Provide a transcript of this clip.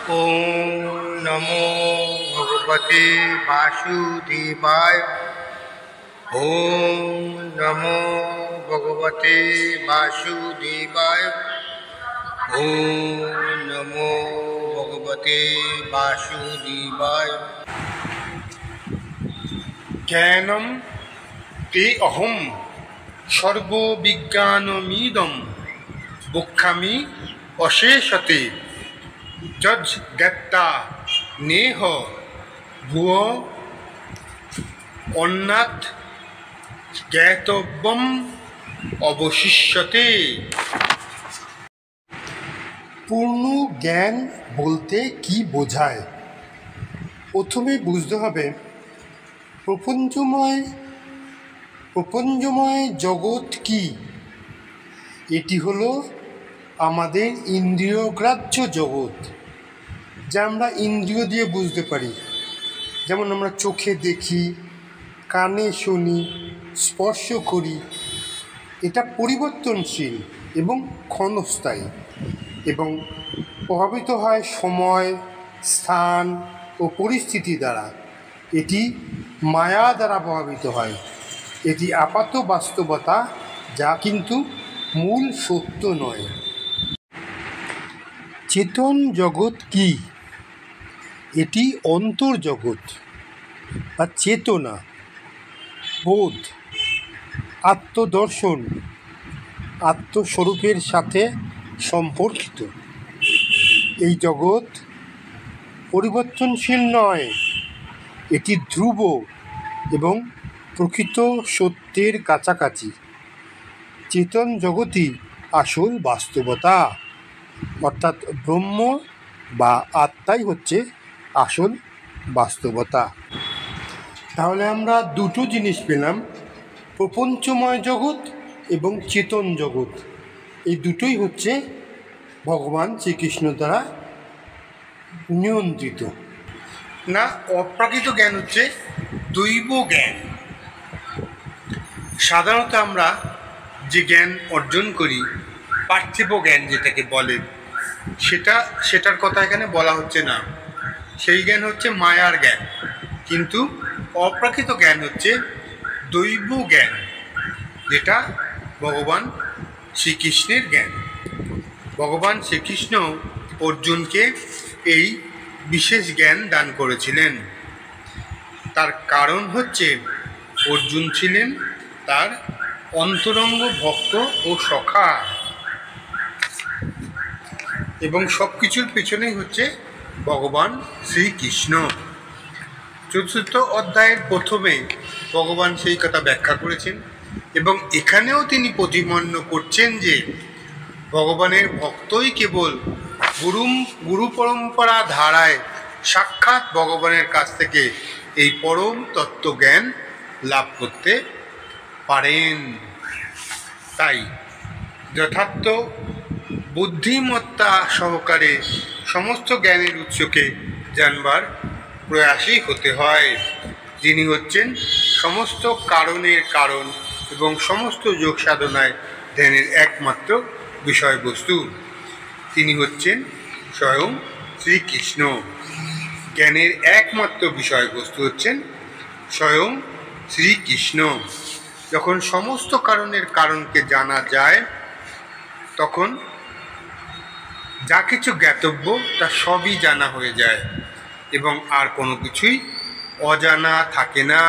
ओम नमो भगवते वासुदेवाय। ओम नमो भगवते वासुदेवाय। ओम नमो भगवते वासुदेवाय। ज्ञानम ते अहम सर्वविज्ञानमीदं बुक्खामि अशेषते जज ज्ञाता नेह भुव अन्नात् ज्ञातव्यम अवशिष्यते। পূর্ণ জ্ঞান বলতে কি বোঝায়? প্রথমে বুঝতে হবে প্রপঞ্চময় জগৎ কি। এটি হলো আমাদের ইন্দ্রিয়গ্রাহ্য জগৎ, যা আমরা ইন্দ্রিয় দিয়ে বুঝতে পারি। যেমন আমরা চোখে দেখি, কানে শুনি, স্পর্শ করি। এটা পরিবর্তনশীল এবং ক্ষণস্থায়ী এবং প্রভাবিত হয় সময়, স্থান ও পরিস্থিতি দ্বারা। এটি মায়া দ্বারা প্রভাবিত হয়। এটি আপাত বাস্তবতা, যা কিন্তু মূল সত্য নয়। চেতন জগৎ কি? এটি অন্তর্জগৎ বা চেতনা, বোধ, আত্মদর্শন, আত্মস্বরূপের সাথে সম্পর্কিত। এই জগৎ পরিবর্তনশীল নয়, এটি ধ্রুব এবং প্রকৃত সত্যের কাছাকাছি। চেতন জগৎই আসল বাস্তবতা, অর্থাৎ ব্রহ্ম বা আত্মাই হচ্ছে আসল বাস্তবতা। তাহলে আমরা দুটো জিনিস পেলাম, প্রপঞ্চময় জগৎ এবং চেতন জগৎ। এই দুটোই হচ্ছে ভগবান শ্রীকৃষ্ণ দ্বারা নিয়ন্ত্রিত। না, অপ্রাকৃত জ্ঞান হচ্ছে দৈব জ্ঞান। সাধারণত আমরা যে জ্ঞান অর্জন করি, পার্থিব জ্ঞান যেটাকে বলে, সেটার কথা এখানে বলা হচ্ছে না। সেই জ্ঞান হচ্ছে মায়ার জ্ঞান। কিন্তু অপ্রাকৃত জ্ঞান হচ্ছে দৈব জ্ঞান, যেটা ভগবান শ্রীকৃষ্ণের জ্ঞান। ভগবান শ্রীকৃষ্ণ অর্জুনকে এই বিশেষ জ্ঞান দান করেছিলেন। তার কারণ হচ্ছে অর্জুন ছিলেন তার অন্তরঙ্গ ভক্ত ও সখা, এবং সব কিছুর পেছনেই হচ্ছে ভগবান শ্রীকৃষ্ণ। চতুর্থ অধ্যায়ের প্রথমে ভগবান সেই কথা ব্যাখ্যা করেছেন, এবং এখানেও তিনি প্রতিপন্ন করছেন যে ভগবানের ভক্তই কেবল গুরু পরম্পরা ধারায় সাক্ষাৎ ভগবানের কাছ থেকে এই পরম তত্ত্বজ্ঞান লাভ করতে পারেন। তাই যথার্থ বুদ্ধিমত্তা সহকারে সমস্ত জ্ঞানের উৎসকে জানবার প্রয়াসী হতে হয়, যিনি হচ্ছেন সমস্ত কারণের কারণ এবং সমস্ত যোগ সাধনায় ধ্যানের একমাত্র বিষয়বস্তু। তিনি হচ্ছেন স্বয়ং শ্রীকৃষ্ণ। জ্ঞানের একমাত্র বিষয়বস্তু হচ্ছেন স্বয়ং শ্রীকৃষ্ণ। যখন সমস্ত কারণের কারণকে জানা যায়, তখন যা কিছু জ্ঞাতব্য তা সবই জানা হয়ে যায় এবং আর কোনো কিছুই অজানা থাকে না।